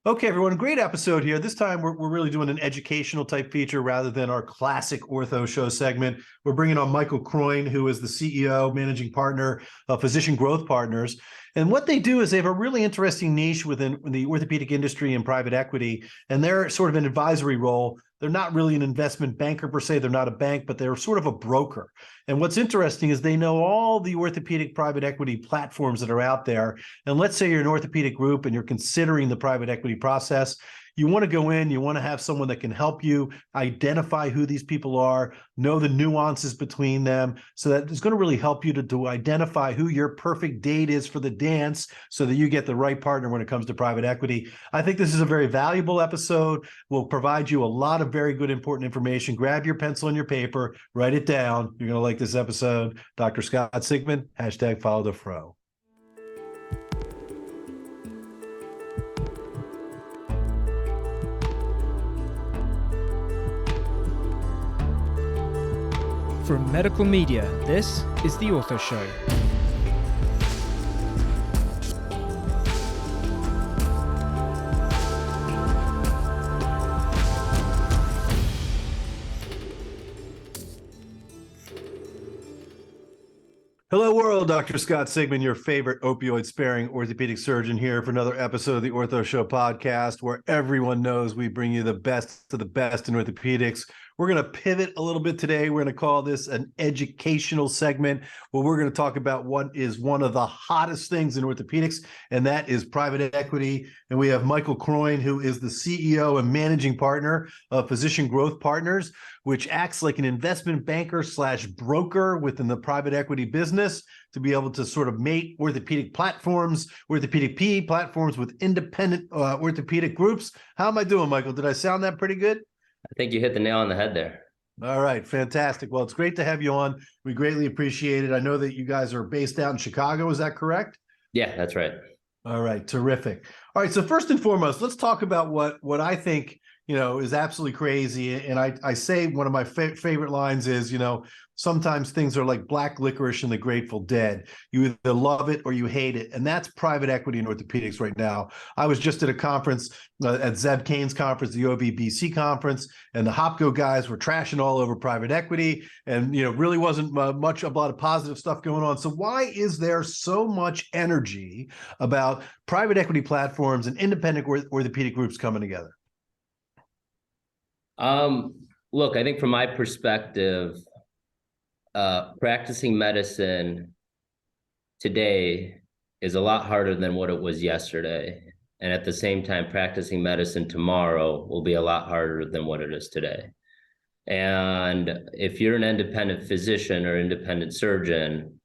Okay, everyone, great episode here. This time we're really doing an educational type feature rather than our classic ortho show segment. We're bringing on Michael Kroin, who is the CEO, managing partner of Physician Growth Partners. And what they do is they have a really interesting niche within the orthopedic industry and private equity, and they're sort of an advisory role. They're not really an investment banker per se. They're not a bank, but they're sort of a broker. And what's interesting is they know all the orthopedic private equity platforms that are out there. And let's say you're an orthopedic group and you're considering the private equity process. You want to go in, you want to have someone that can help you identify who these people are, know the nuances between them, so that it's going to really help you to identify who your perfect date is for the dance so that you get the right partner when it comes to private equity. I think this is a very valuable episode. We'll provide you a lot of very good, important information. Grab your pencil and your paper, write it down. You're going to like this episode. Dr. Scott Sigman, #follow the fro. From Medical Media, this is The Ortho Show. Hello, world. Dr. Scott Sigman, your favorite opioid-sparing orthopedic surgeon, here for another episode of the Ortho Show podcast, where everyone knows we bring you the best of the best in orthopedics. We're going to pivot a little bit today. We're going to call this an educational segment where we're going to talk about what is one of the hottest things in orthopedics, and that is private equity. And we have Michael Kroin, who is the CEO and managing partner of Physician Growth Partners, which acts like an investment banker / broker within the private equity business to be able to sort of mate orthopedic platforms, orthopedic PE platforms with independent orthopedic groups. How am I doing, Michael? Did I sound that pretty good? I think you hit the nail on the head there. All right, fantastic. Well, it's great to have you on. We greatly appreciate it. I know that you guys are based out in Chicago. Is that correct? Yeah, that's right. All right, terrific. All right, so first and foremost, let's talk about what I think, is absolutely crazy. And I say one of my favorite lines is, sometimes things are like black licorice and the Grateful Dead. You either love it or you hate it. And that's private equity in orthopedics right now. I was just at a conference, at Zeb Kane's conference, the OVBC conference, and the Hopco guys were trashing all over private equity. And, really wasn't a lot of positive stuff going on. So why is there so much energy about private equity platforms and independent orthopedic groups coming together? Look, I think from my perspective, practicing medicine today is a lot harder than what it was yesterday. And at the same time, practicing medicine tomorrow will be a lot harder than what it is today. And if you're an independent physician or independent surgeon,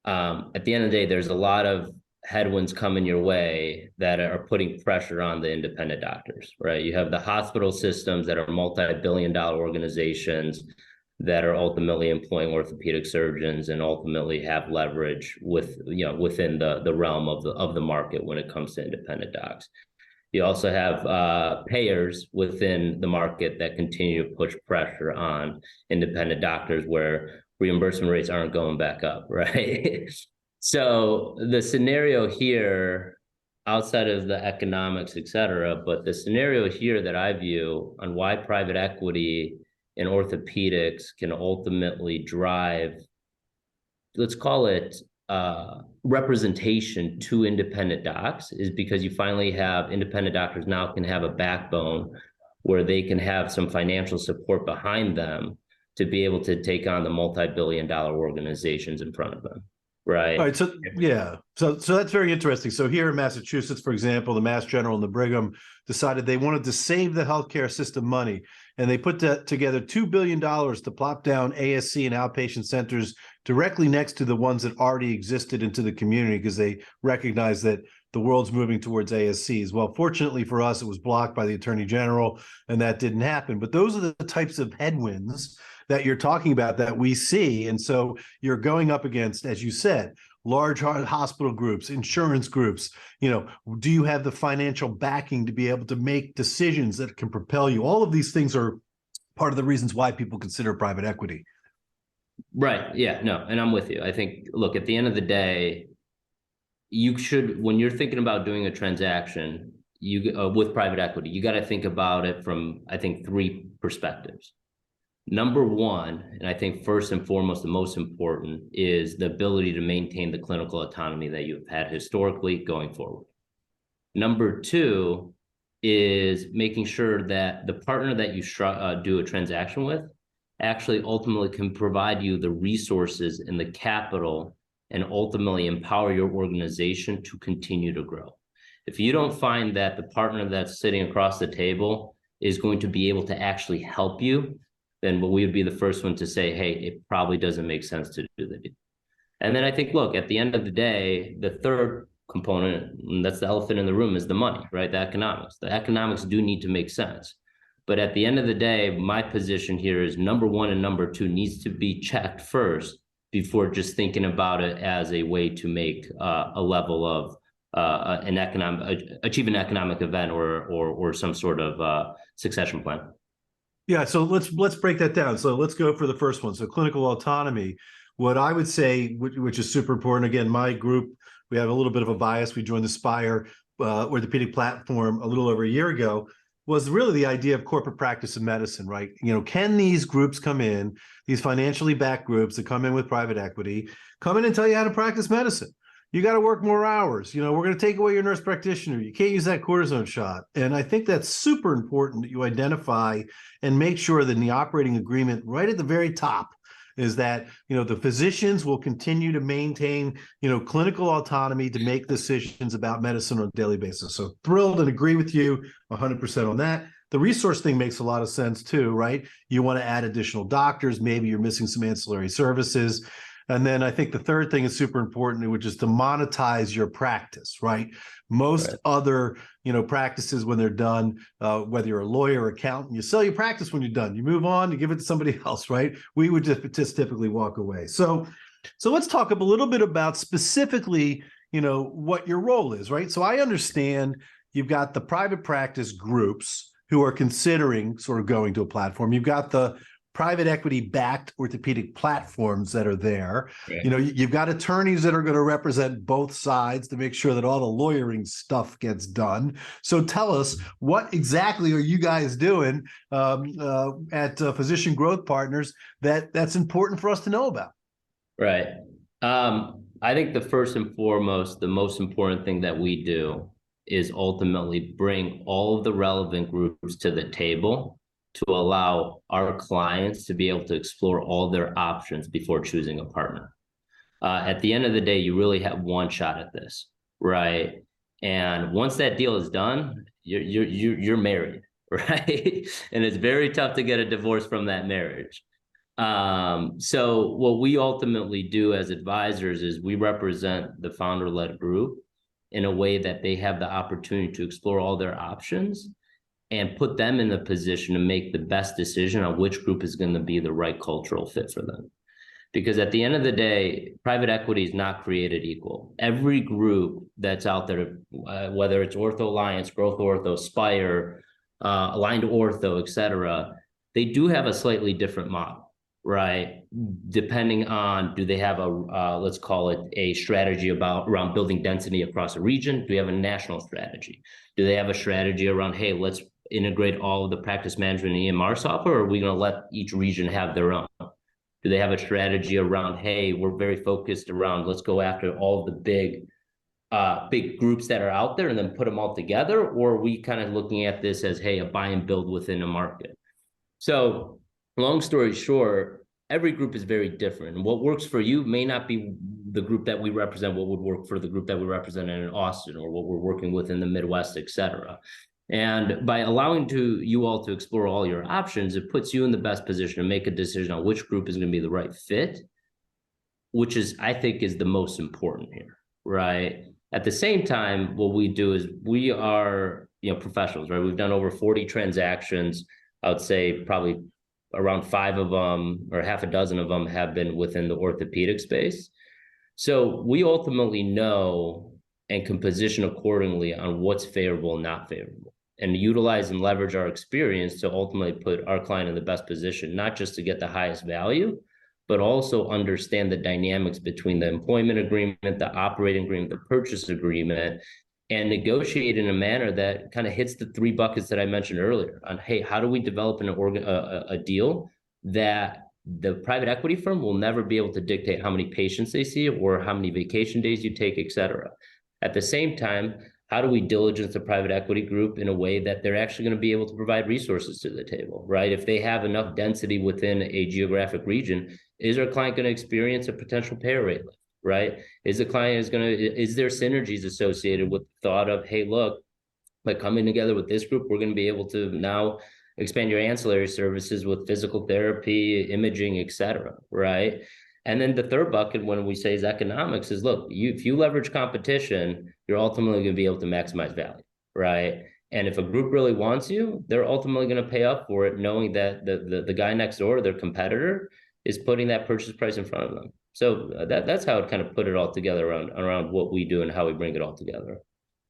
at the end of the day, there's a lot of headwinds coming your way that are putting pressure on the independent doctors, right? You have the hospital systems that are multi-billion-dollar organizations that are ultimately employing orthopedic surgeons and ultimately have leverage within the realm of the market when it comes to independent docs. You also have payers within the market that continue to push pressure on independent doctors where reimbursement rates aren't going back up, right? So the scenario here, outside of the economics, et cetera, but the scenario here that I view on why private equity in orthopedics can ultimately drive, let's call it representation to independent docs, is because you finally have independent doctors now can have a backbone where they can have some financial support behind them to be able to take on the multi-billion-dollar organizations in front of them. Right. All right. So, yeah. So that's very interesting. So here in Massachusetts, for example, the Mass General and the Brigham decided they wanted to save the healthcare system money. And they put together $2 billion to plop down ASC and outpatient centers directly next to the ones that already existed into the community because they recognized that the world's moving towards ASCs. Well, fortunately for us, it was blocked by the Attorney General, and that didn't happen. But those are the types of headwinds that you're talking about that we see. And so you're going up against, as you said, large hospital groups, insurance groups. Do you have the financial backing to be able to make decisions that can propel you? All of these things are part of the reasons why people consider private equity. Right. Yeah, no, and I'm with you. I think, look, at the end of the day, you should, when you're thinking about doing a transaction, with private equity, you got to think about it from, I think, three perspectives. Number one, and I think first and foremost, the most important, is the ability to maintain the clinical autonomy that you've had historically going forward. Number two is making sure that the partner that you do a transaction with actually ultimately can provide you the resources and the capital and ultimately empower your organization to continue to grow. If you don't find that the partner that's sitting across the table is going to be able to actually help you, then we would be the first one to say, hey, it probably doesn't make sense to do the deal. And then I think, look, at the end of the day, the third component, and that's the elephant in the room, is the money, right? The economics. The economics do need to make sense. But at the end of the day, my position here is number one and number two needs to be checked first before just thinking about it as a way to make a level of achieve an economic event or some sort of succession plan. Yeah, so let's break that down. So let's go for the first one. So clinical autonomy. What I would say, which is super important, again, my group, we have a little bit of a bias. We joined the Spire orthopedic platform a little over a year ago, was really the idea of corporate practice of medicine, right? You know, can these groups come in, these financially backed groups that come in with private equity, come in and tell you how to practice medicine? You got to work more hours. You know, we're going to take away your nurse practitioner. You can't use that cortisone shot. And I think that's super important that you identify and make sure that in the operating agreement, right at the very top, is that, you know, the physicians will continue to maintain, you know, clinical autonomy to make decisions about medicine on a daily basis. So thrilled and agree with you 100% on that. The resource thing makes a lot of sense too, right? You want to add additional doctors. Maybe you're missing some ancillary services. And then I think the third thing is super important, which is to monetize your practice, right? Most other, you know, practices when they're done, whether you're a lawyer or accountant, you sell your practice when you're done. You move on, you give it to somebody else, right? We would just typically walk away. So let's talk a little bit about specifically, you know, what your role is, right? So I understand you've got the private practice groups who are considering sort of going to a platform. You've got the private equity backed orthopedic platforms that are there. Right. You know, you've got attorneys that are going to represent both sides to make sure that all the lawyering stuff gets done. So tell us, what exactly are you guys doing at Physician Growth Partners that's important for us to know about? Right. I think the first and foremost, the most important thing that we do is ultimately bring all of the relevant groups to the table to allow our clients to be able to explore all their options before choosing a partner. At the end of the day, you really have one shot at this, right? And once that deal is done, you're married, right? And it's very tough to get a divorce from that marriage. So what we ultimately do as advisors is we represent the founder-led group in a way that they have the opportunity to explore all their options and put them in the position to make the best decision on which group is going to be the right cultural fit for them. Because at the end of the day, private equity is not created equal. Every group that's out there, whether it's Ortho Alliance, Growth Ortho, Spire, Aligned Ortho, et cetera, they do have a slightly different model, right? Depending on, do they have a, let's call it a strategy around building density across a region? Do they have a national strategy? Do they have a strategy around, hey, let's integrate all of the practice management and EMR software, or are we going to let each region have their own? Do they have a strategy around, hey, we're very focused around, let's go after all the big groups that are out there and then put them all together? Or are we kind of looking at this as, hey, a buy and build within a market? So long story short, every group is very different. And what works for you may not be the group that we represent, what would work for the group that we represent in Austin or what we're working with in the Midwest, et cetera. And by allowing you all to explore all your options, it puts you in the best position to make a decision on which group is going to be the right fit, which is, I think, is the most important here, right? At the same time, what we do is we are, professionals, right? We've done over 40 transactions. I would say probably around 5 of them or half a dozen of them have been within the orthopedic space. So we ultimately know and can position accordingly on what's favorable and not favorable, and utilize and leverage our experience to ultimately put our client in the best position, not just to get the highest value, but also understand the dynamics between the employment agreement, the operating agreement, the purchase agreement, and negotiate in a manner that kind of hits the three buckets that I mentioned earlier on, hey, how do we develop a deal that the private equity firm will never be able to dictate how many patients they see or how many vacation days you take, et cetera. At the same time, how do we diligence the private equity group in a way that they're actually going to be able to provide resources to the table, right? If they have enough density within a geographic region, is our client going to experience a potential payer rate lift, right? Is there synergies associated with the thought of, hey, look, by coming together with this group, we're going to be able to now expand your ancillary services with physical therapy, imaging, et cetera, right? And then the third bucket, when we say is economics, is look, if you leverage competition, you're ultimately going to be able to maximize value, right? And if a group really wants you, they're ultimately going to pay up for it, knowing that the guy next door, their competitor, is putting that purchase price in front of them. So that's how it kind of put it all together around what we do and how we bring it all together.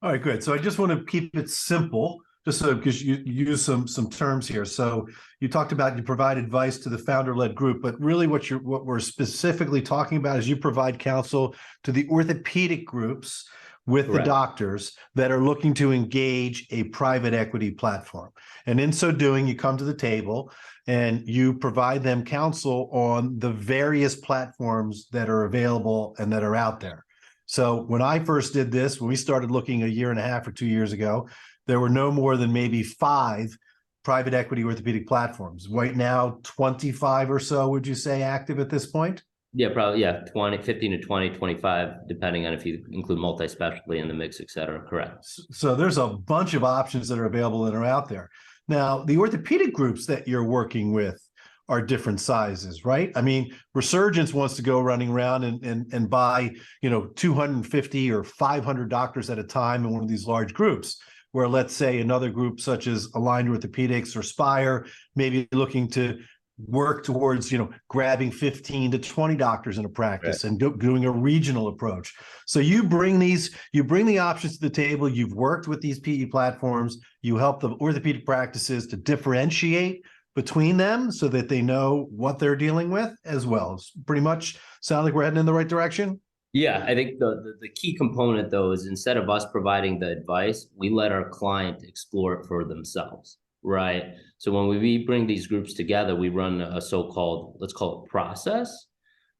All right, good. So I just want to keep it simple, just so because you use some terms here. So you talked about you provide advice to the founder-led group, but really what we're specifically talking about is you provide counsel to the orthopedic groups with Correct. the doctors that are looking to engage a private equity platform. And in so doing, you come to the table and you provide them counsel on the various platforms that are available and that are out there. So when I first did this, when we started looking a year and a half or 2 years ago, there were no more than maybe 5 private equity orthopedic platforms. Right now, 25 or so, would you say, active at this point? Yeah, probably. Yeah, 15 to 20, 25, depending on if you include multi-specialty in the mix, et cetera. Correct. So there's a bunch of options that are available and are out there. Now, the orthopedic groups that you're working with are different sizes, right? I mean, Resurgence wants to go running around and buy, 250 or 500 doctors at a time in one of these large groups, where let's say another group such as Aligned Orthopedics or Spire may be looking to work towards, grabbing 15 to 20 doctors in a practice, right, and doing a regional approach. So you bring the options to the table. You've worked with these PE platforms. You help the orthopedic practices to differentiate between them so that they know what they're dealing with as well. It's pretty much sound like we're heading in the right direction. Yeah, I think the key component, though, is instead of us providing the advice, we let our client explore it for themselves, right? So when we bring these groups together, we run a so-called, let's call it process,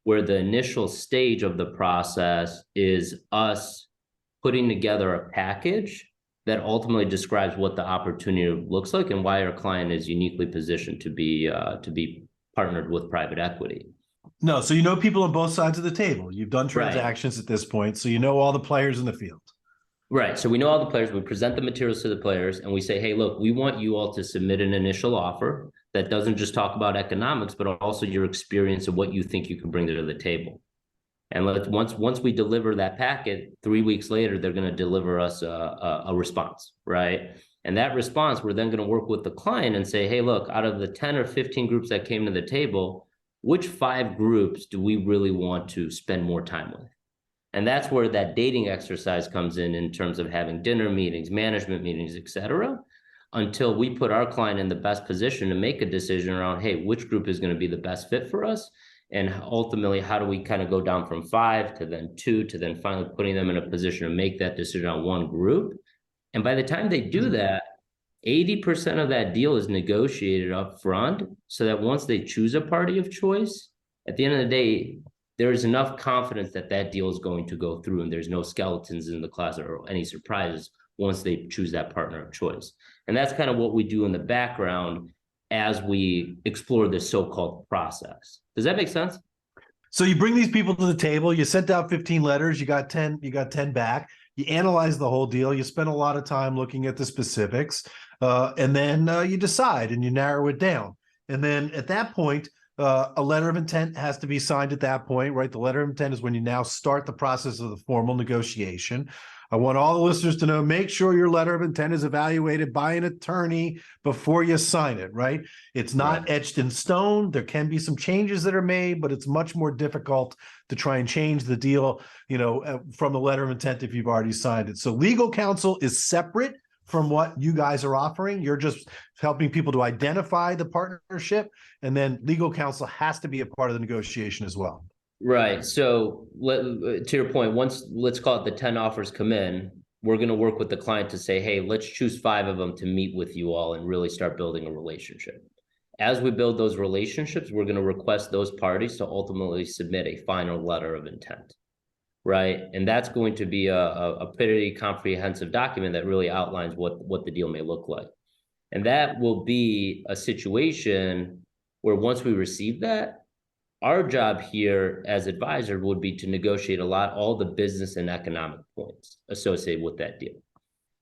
where the initial stage of the process is us putting together a package that ultimately describes what the opportunity looks like and why our client is uniquely positioned to be partnered with private equity. No, so people on both sides of the table. You've done transactions, right, at this point, so you know all the players in the field. Right. So we know all the players. We present the materials to the players, and we say, hey, look, we want you all to submit an initial offer that doesn't just talk about economics, but also your experience of what you think you can bring to the table. And once we deliver that packet, 3 weeks later, they're going to deliver us a response, right? And that response, we're then going to work with the client and say, hey, look, out of the 10 or 15 groups that came to the table, which 5 groups do we really want to spend more time with? And that's where that dating exercise comes in terms of having dinner meetings, management meetings, et cetera, until we put our client in the best position to make a decision around, hey, which group is going to be the best fit for us? And ultimately, how do we kind of go down from 5 to then 2 to then finally putting them in a position to make that decision on one group? And by the time they do that, 80% of that deal is negotiated up front so that once they choose a party of choice, at the end of the day, there is enough confidence that that deal is going to go through and there's no skeletons in the closet or any surprises once they choose that partner of choice. And that's kind of what we do in the background as we explore this so-called process. Does that make sense? So you bring these people to the table, you sent out 15 letters, you got 10 back, you analyze the whole deal, you spend a lot of time looking at the specifics, and then you decide and you narrow it down. And then at that point, a letter of intent has to be signed at that point, right? The letter of intent is when you now start the process of the formal negotiation. I want all the listeners to know, make sure your letter of intent is evaluated by an attorney before you sign it, right? It's not right, etched in stone. There can be some changes that are made, but it's much more difficult to try and change the deal, from the letter of intent if you've already signed it. So legal counsel is separate from what you guys are offering. You're just helping people to identify the partnership, and then legal counsel has to be a part of the negotiation as well. Right. So to your point, once, let's call it, the 10 offers come in, we're going to work with the client to say, hey, let's choose 5 of them to meet with you all and really start building a relationship. As we build those relationships, we're going to request those parties to ultimately submit a final letter of intent, right? And that's going to be a pretty comprehensive document that really outlines what the deal may look like. And that will be a situation where once we receive that, our job here as advisor would be to negotiate all the business and economic points associated with that deal.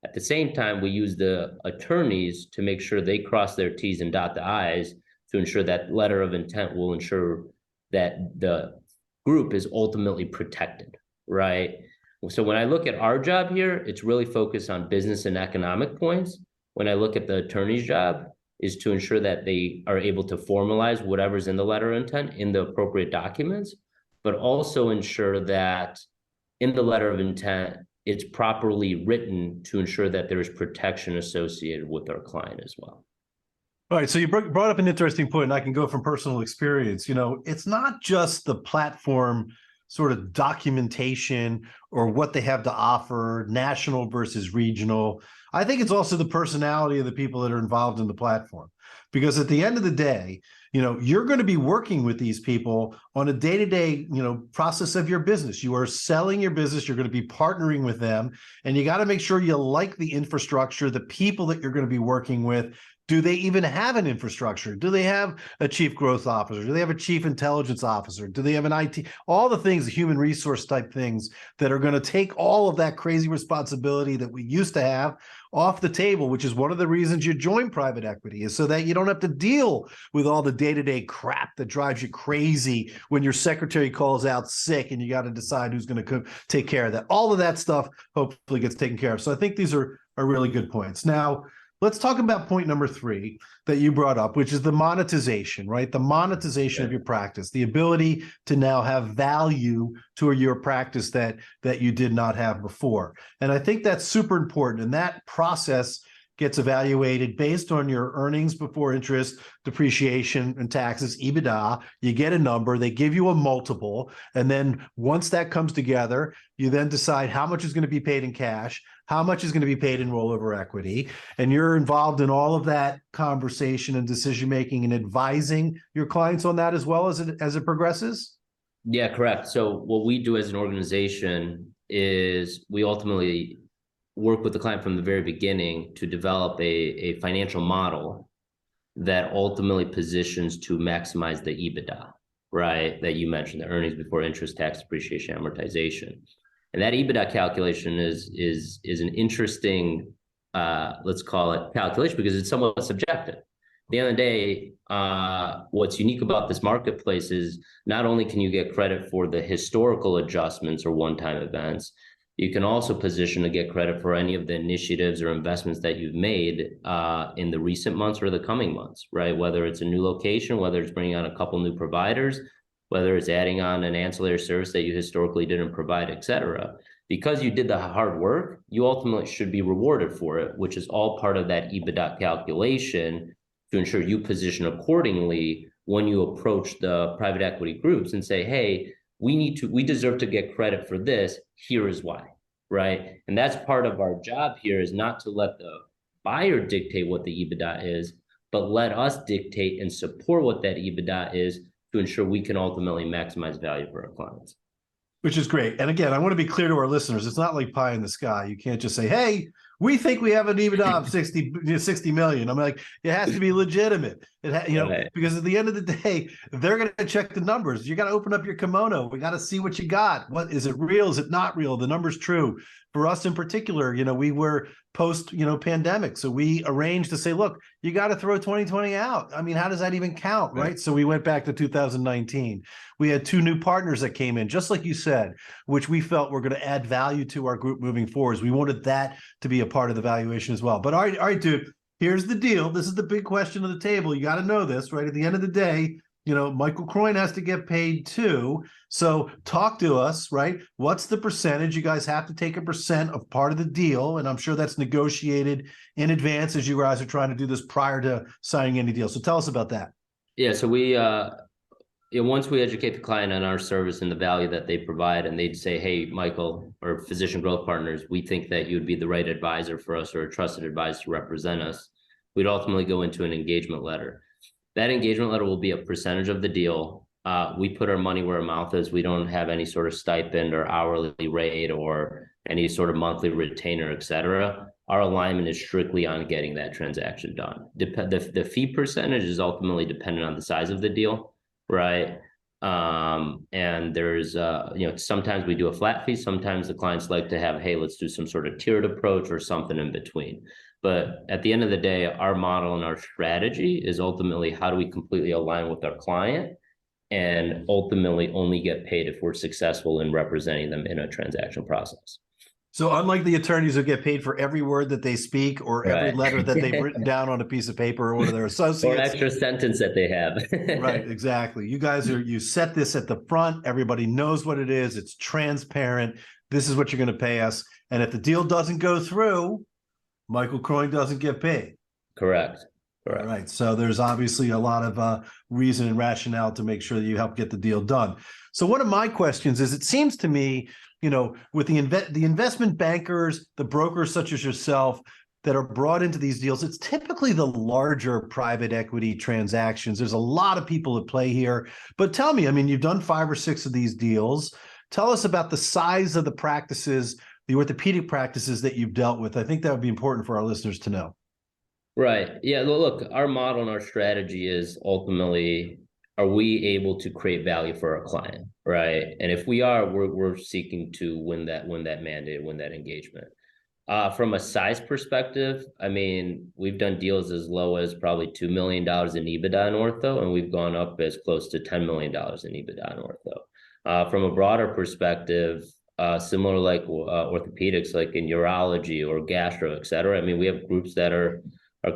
At the same time, we use the attorneys to make sure they cross their T's and dot the I's to ensure that letter of intent will ensure that the group is ultimately protected, right? So when I look at our job here, it's really focused on business and economic points. When I look at the attorney's job, is to ensure that they are able to formalize whatever's in the letter of intent in the appropriate documents, but also ensure that in the letter of intent, it's properly written to ensure that there is protection associated with our client as well. All right, so you brought up an interesting point, and I can go from personal experience. It's not just the platform sort of documentation or what they have to offer, national versus regional. I think it's also the personality of the people that are involved in the platform. Because at the end of the day, you're going to be working with these people on a day-to-day, process of your business. You are selling your business. You're going to be partnering with them, and you got to make sure you like the infrastructure, the people that you're going to be working with. Do they even have an infrastructure? Do they have a chief growth officer? Do they have a chief intelligence officer? Do they have an IT? All the things, the human resource type things that are going to take all of that crazy responsibility that we used to have off the table, which is one of the reasons you join private equity, is so that you don't have to deal with all the day-to-day crap that drives you crazy when your secretary calls out sick and you got to decide who's going to take care of that. All of that stuff hopefully gets taken care of. So I think these are really good points. Now, let's talk about point number 3 that you brought up, which is the monetization, right? The monetization of your practice, the ability to now have value to your practice that you did not have before. And I think that's super important. And that process gets evaluated based on your earnings before interest, depreciation, and taxes, EBITDA. You get a number, they give you a multiple. And then once that comes together, you then decide how much is going to be paid in cash, how much is going to be paid in rollover equity. And you're involved in all of that conversation and decision-making and advising your clients on that as well as it progresses? Yeah, correct. So what we do as an organization is we ultimately work with the client from the very beginning to develop a financial model that ultimately positions to maximize the EBITDA, right? That you mentioned, the earnings before interest, tax, depreciation, amortization. And that EBITDA calculation is an interesting, let's call it calculation, because it's somewhat subjective. At the end of the day, what's unique about this marketplace is not only can you get credit for the historical adjustments or one-time events, you can also position to get credit for any of the initiatives or investments that you've made in the recent months or the coming months, right? Whether it's a new location, whether it's bringing on a couple new providers, whether it's adding on an ancillary service that you historically didn't provide, et cetera. Because you did the hard work, you ultimately should be rewarded for it, which is all part of that EBITDA calculation to ensure you position accordingly when you approach the private equity groups and say, hey, we deserve to get credit for this. Here is why, right? And that's part of our job here, is not to let the buyer dictate what the EBITDA is, but let us dictate and support what that EBITDA is to ensure we can ultimately maximize value for our clients. Which is great. And again, I want to be clear to our listeners, it's not like pie in the sky. You can't just say, hey, we think we have an EBITDA of 60 million. I'm like, it has to be legitimate. Right. Because at the end of the day, they're going to check the numbers. You got to open up your kimono. We got to see what you got. What is it real? Is it not real? The number's true. For us in particular, we were post, pandemic. So we arranged to say, look, you got to throw 2020 out. I mean, how does that even count? Right. So we went back to 2019. We had 2 new partners that came in, just like you said, which we felt were going to add value to our group moving forward. We wanted that to be a part of the valuation as well. But all right, dude, here's the deal. This is the big question on the table. You got to know this, right? At the end of the day, Michael Kroin has to get paid too. So talk to us, right? What's the percentage? You guys have to take a percent of part of the deal. And I'm sure that's negotiated in advance as you guys are trying to do this prior to signing any deal. So tell us about that. Yeah, so once we educate the client on our service and the value that they provide, and they'd say, hey, Michael, or Physician Growth Partners, we think that you'd be the right advisor for us or a trusted advisor to represent us, we'd ultimately go into an engagement letter. That engagement letter will be a percentage of the deal. We put our money where our mouth is. We don't have any sort of stipend or hourly rate or any sort of monthly retainer, et cetera. Our alignment is strictly on getting that transaction done. The fee percentage is ultimately dependent on the size of the deal, right? And there's, sometimes we do a flat fee. Sometimes the clients like to have, hey, let's do some sort of tiered approach or something in between. But at the end of the day, our model and our strategy is ultimately how do we completely align with our client and ultimately only get paid if we're successful in representing them in a transaction process. So unlike the attorneys who get paid for every word that they speak or every letter that they've written down on a piece of paper or one of their associates. Or an extra sentence that they have. Right, exactly. You guys you set this at the front. Everybody knows what it is. It's transparent. This is what you're going to pay us. And if the deal doesn't go through, Michael Kroin doesn't get paid. Correct. All right. So there's obviously a lot of reason and rationale to make sure that you help get the deal done. So one of my questions is, it seems to me, with the investment bankers, the brokers such as yourself that are brought into these deals, it's typically the larger private equity transactions. There's a lot of people at play here. But tell me, you've done 5 or 6 of these deals. Tell us about the size of the practices, the orthopedic practices that you've dealt with. I think that would be important for our listeners to know. Right. Yeah. Look, our model and our strategy is ultimately, are we able to create value for our client? Right. And if we are, we're seeking to win that mandate, win that engagement. From a size perspective, we've done deals as low as probably $2 million in EBITDA in ortho, and we've gone up as close to $10 million in EBITDA in ortho. From a broader perspective, similar like orthopedics, like in urology or gastro, et cetera. We have groups that are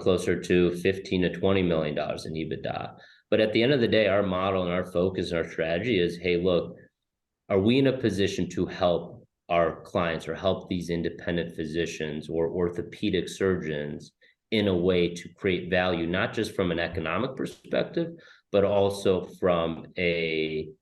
closer to $15 to $20 million in EBITDA. But at the end of the day, our model and our focus and our strategy is, hey, look, are we in a position to help our clients or help these independent physicians or orthopedic surgeons in a way to create value, not just from an economic perspective, but also from putting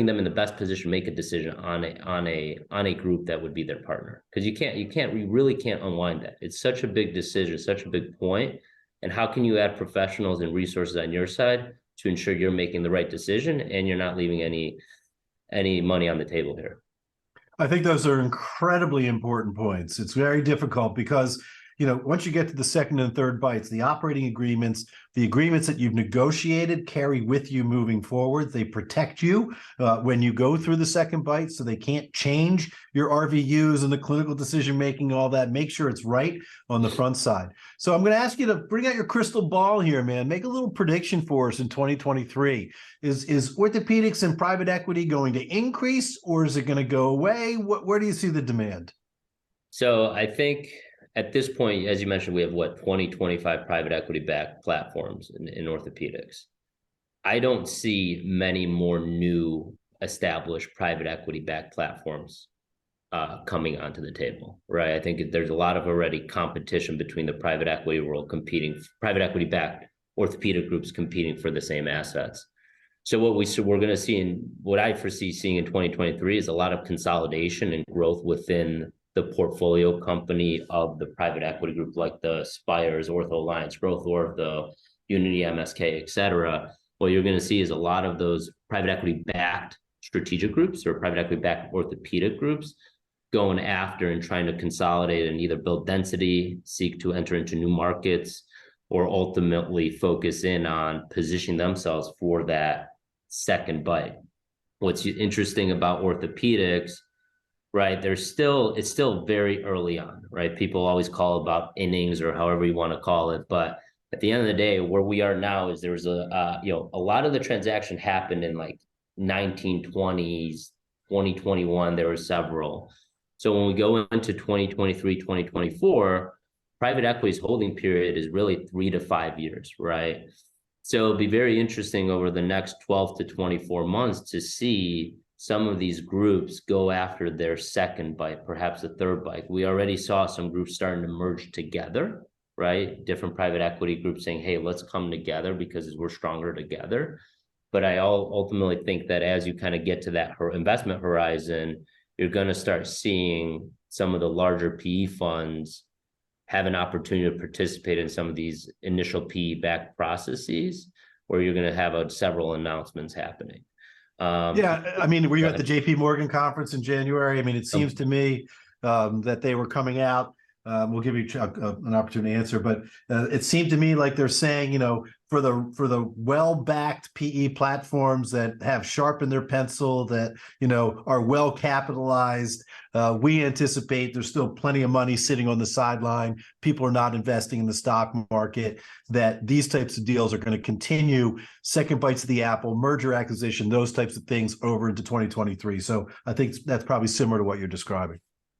them in the best position to make a decision on a group that would be their partner. Because you really can't unwind that. It's such a big decision, such a big point. And how can you add professionals and resources on your side to ensure you're making the right decision and you're not leaving any money on the table here? I think those are incredibly important points. It's very difficult because, once you get to the second and third bites, the operating agreements, the agreements that you've negotiated carry with you moving forward. They protect you when you go through the second bite, so they can't change your RVUs and the clinical decision-making, all that. Make sure it's right on the front side. So I'm going to ask you to bring out your crystal ball here, man. Make a little prediction for us in 2023. Is orthopedics and private equity going to increase, or is it going to go away? Where do you see the demand? So I think at this point, as you mentioned, we have 20-25 private equity backed platforms in orthopedics. I don't see many more new established private equity backed platforms coming onto the table, right? I think there's a lot of already competition between the private equity world private equity backed orthopedic groups competing for the same assets. So we're going to see, and what I foresee seeing in 2023 is a lot of consolidation and growth within the portfolio company of the private equity group, like the Spires, Ortho Alliance, Growth Ortho, Unity MSK, et cetera. What you're going to see is a lot of those private equity backed strategic groups or private equity backed orthopedic groups going after and trying to consolidate and either build density, seek to enter into new markets, or ultimately focus in on positioning themselves for that second bite. What's interesting about orthopedics, right? It's still very early on, right? People always call about innings or however you want to call it. But at the end of the day, where we are now is there's a lot of the transaction happened in like 1920s, 2021, there were several. So when we go into 2023, 2024, private equity's holding period is really 3 to 5 years, right? So it'll be very interesting over the next 12 to 24 months to see some of these groups go after their second bite, perhaps a third bite. We already saw some groups starting to merge together, right? Different private equity groups saying, hey, let's come together because we're stronger together. But I ultimately think that as you kind of get to that investment horizon, you're going to start seeing some of the larger PE funds have an opportunity to participate in some of these initial PE-backed processes, where you're going to have several announcements happening. Yeah, I mean, were you at the JP Morgan conference in January? I mean, it seems to me that they were coming out. We'll give you an opportunity to answer, but it seemed to me like they're saying, for the well-backed PE platforms that have sharpened their pencil, that are well capitalized, we anticipate there's still plenty of money sitting on the sideline. People are not investing in the stock market. That these types of deals are going to continue. Second bites of the apple, merger acquisition, those types of things over into 2023. So I think that's probably similar to what you're describing.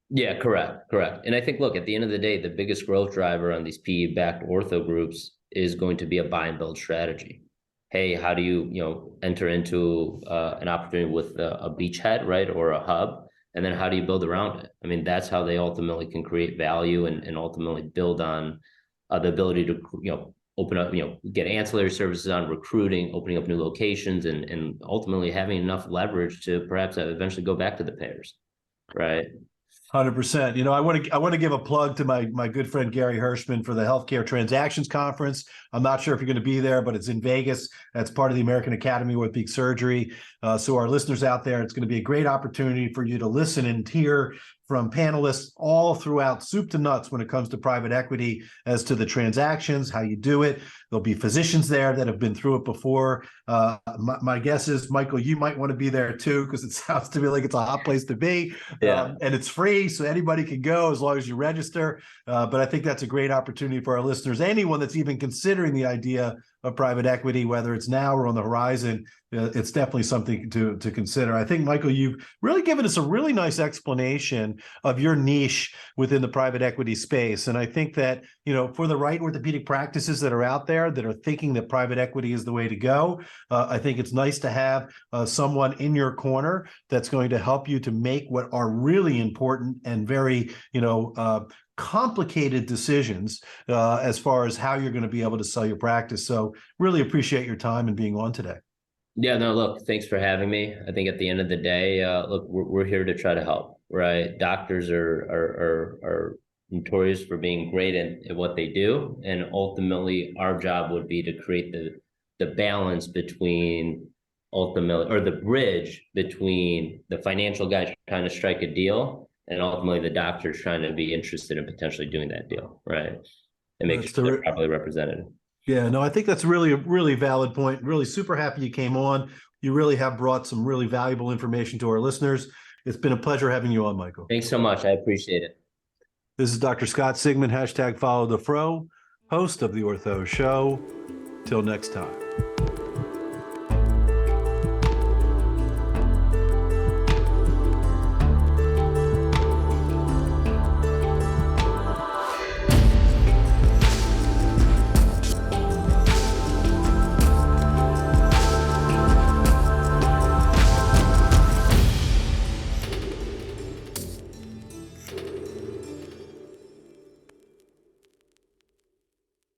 Yeah, correct. And I think, look, at the end of the day, the biggest growth driver on these PE-backed ortho groups is going to be a buy and build strategy. Hey, how do you, enter into an opportunity with a beachhead, right, or a hub, and then how do you build around it? I mean, that's how they ultimately can create value and ultimately build on the ability to, open up, get ancillary services on recruiting, opening up new locations, and ultimately having enough leverage to perhaps eventually go back to the payers, right? 100%. I want to give a plug to my good friend Gary Hirschman for the Healthcare Transactions Conference. I'm not sure if you're going to be there, but it's in Vegas. That's part of the American Academy of Orthopedic Surgery. So our listeners out there, it's going to be a great opportunity for you to listen and hear from panelists all throughout, soup to nuts, when it comes to private equity, as to the transactions, how you do it. There'll be physicians there that have been through it before. My guess is, Michael, you might want to be there too, because it sounds to me like it's a hot place to be. Yeah. And it's free, so anybody can go as long as you register. But I think that's a great opportunity for our listeners. Anyone that's even considering the idea of private equity, whether it's now or on the horizon, it's definitely something to consider. I think, Michael, you've really given us a really nice explanation of your niche within the private equity space. And I think that, for the right orthopedic practices that are out there that are thinking that private equity is the way to go, I think it's nice to have someone in your corner that's going to help you to make what are really important and very, complicated decisions as far as how you're going to be able to sell your practice. So really appreciate your time and being on today. Yeah, no, look, thanks for having me. I think at the end of the day, look, we're here to try to help, right? Doctors are notorious for being great at what they do, and ultimately our job would be to create the balance between the bridge between the financial guy trying to strike a deal and ultimately the doctors trying to be interested in potentially doing that deal, right? And make sure they're properly represented. Yeah, no, I think that's really a really valid point. Really super happy you came on. You really have brought some really valuable information to our listeners. It's been a pleasure having you on, Michael. Thanks so much. I appreciate it. This is Dr. Scott Sigman, #FollowTheFro, host of The Ortho Show. Till next time.